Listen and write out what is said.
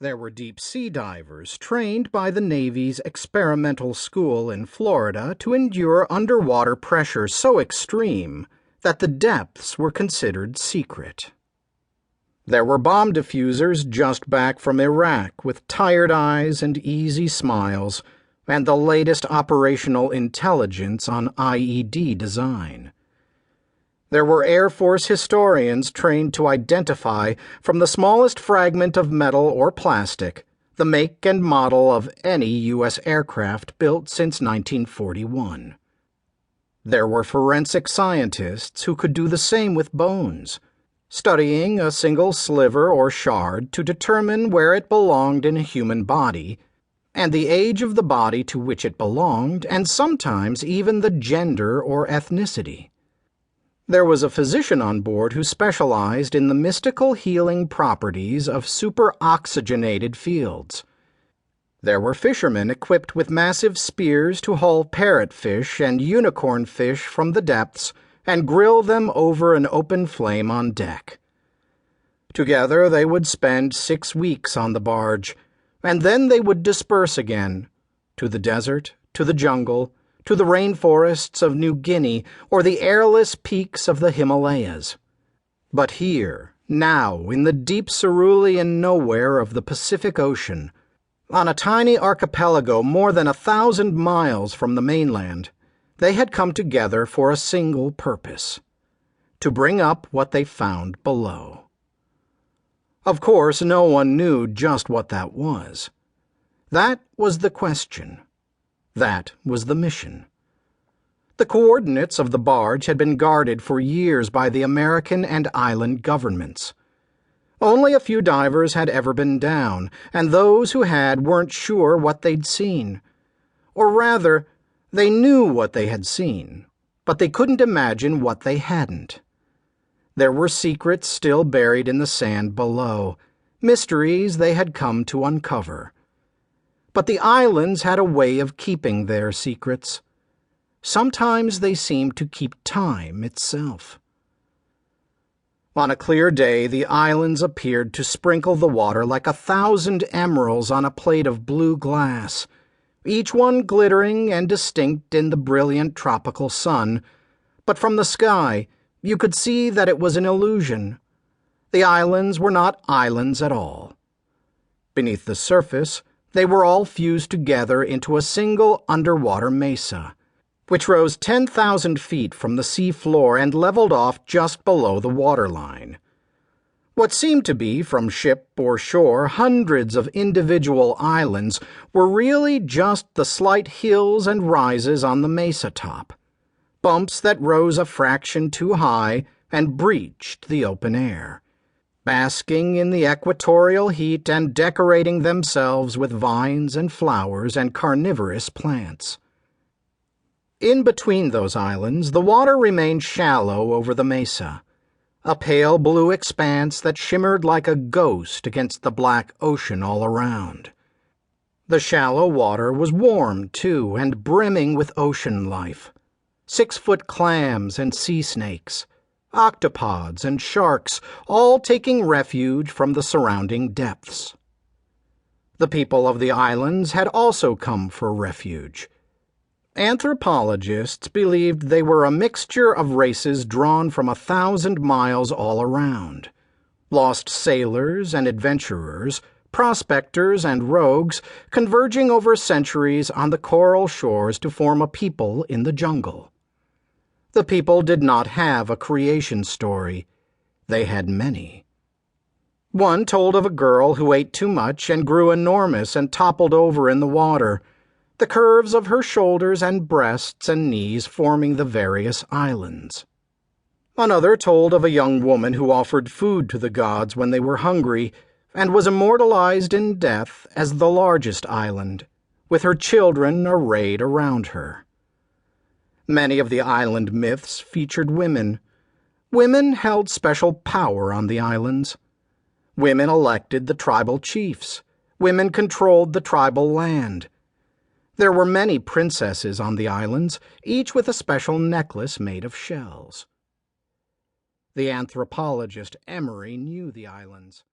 There were deep-sea divers trained by the Navy's experimental school in Florida to endure underwater pressure so extreme that the depths were considered secret. There were bomb diffusers just back from Iraq with tired eyes and easy smiles, and the latest operational intelligence on IED design. There were Air Force historians trained to identify, from the smallest fragment of metal or plastic, the make and model of any U.S. aircraft built since 1941. There were forensic scientists who could do the same with bones, studying a single sliver or shard to determine where it belonged in a human body, and the age of the body to which it belonged, and sometimes even the gender or ethnicity. There was a physician on board who specialized in the mystical healing properties of superoxygenated fields. There were fishermen equipped with massive spears to haul parrotfish and unicorn fish from the depths and grill them over an open flame on deck. Together they would spend 6 weeks on the barge, and then they would disperse again, to the desert, to the jungle, to the rainforests of New Guinea or the airless peaks of the Himalayas. But here, now, in the deep cerulean nowhere of the Pacific Ocean, on a tiny archipelago more than 1,000 miles from the mainland, they had come together for a single purpose: to bring up what they found below. Of course, no one knew just what that was. That was the question. That was the mission. The coordinates of the barge had been guarded for years by the American and island governments. Only a few divers had ever been down, and those who had weren't sure what they'd seen. Or rather, they knew what they had seen, but they couldn't imagine what they hadn't. There were secrets still buried in the sand below, mysteries they had come to uncover. But the islands had a way of keeping their secrets. Sometimes they seemed to keep time itself. On a clear day, the islands appeared to sprinkle the water like 1,000 emeralds on a plate of blue glass, each one glittering and distinct in the brilliant tropical sun. But from the sky, you could see that it was an illusion. The islands were not islands at all. Beneath the surface, they were all fused together into a single underwater mesa, which rose 10,000 feet from the sea floor and leveled off just below the waterline. What seemed to be, from ship or shore, hundreds of individual islands were really just the slight hills and rises on the mesa top, bumps that rose a fraction too high and breached the open air, basking in the equatorial heat and decorating themselves with vines and flowers and carnivorous plants. In between those islands, the water remained shallow over the mesa, a pale blue expanse that shimmered like a ghost against the black ocean all around. The shallow water was warm, too, and brimming with ocean life. 6-foot clams and sea snakes, octopods and sharks, all taking refuge from the surrounding depths. The people of the islands had also come for refuge. Anthropologists believed they were a mixture of races drawn from 1,000 miles all around. Lost sailors and adventurers, prospectors and rogues, converging over centuries on the coral shores to form a people in the jungle. The people did not have a creation story. They had many. One told of a girl who ate too much and grew enormous and toppled over in the water, the curves of her shoulders and breasts and knees forming the various islands. Another told of a young woman who offered food to the gods when they were hungry and was immortalized in death as the largest island, with her children arrayed around her. Many of the island myths featured women. Women held special power on the islands. Women elected the tribal chiefs. Women controlled the tribal land. There were many princesses on the islands, each with a special necklace made of shells. The anthropologist Emery knew the islands.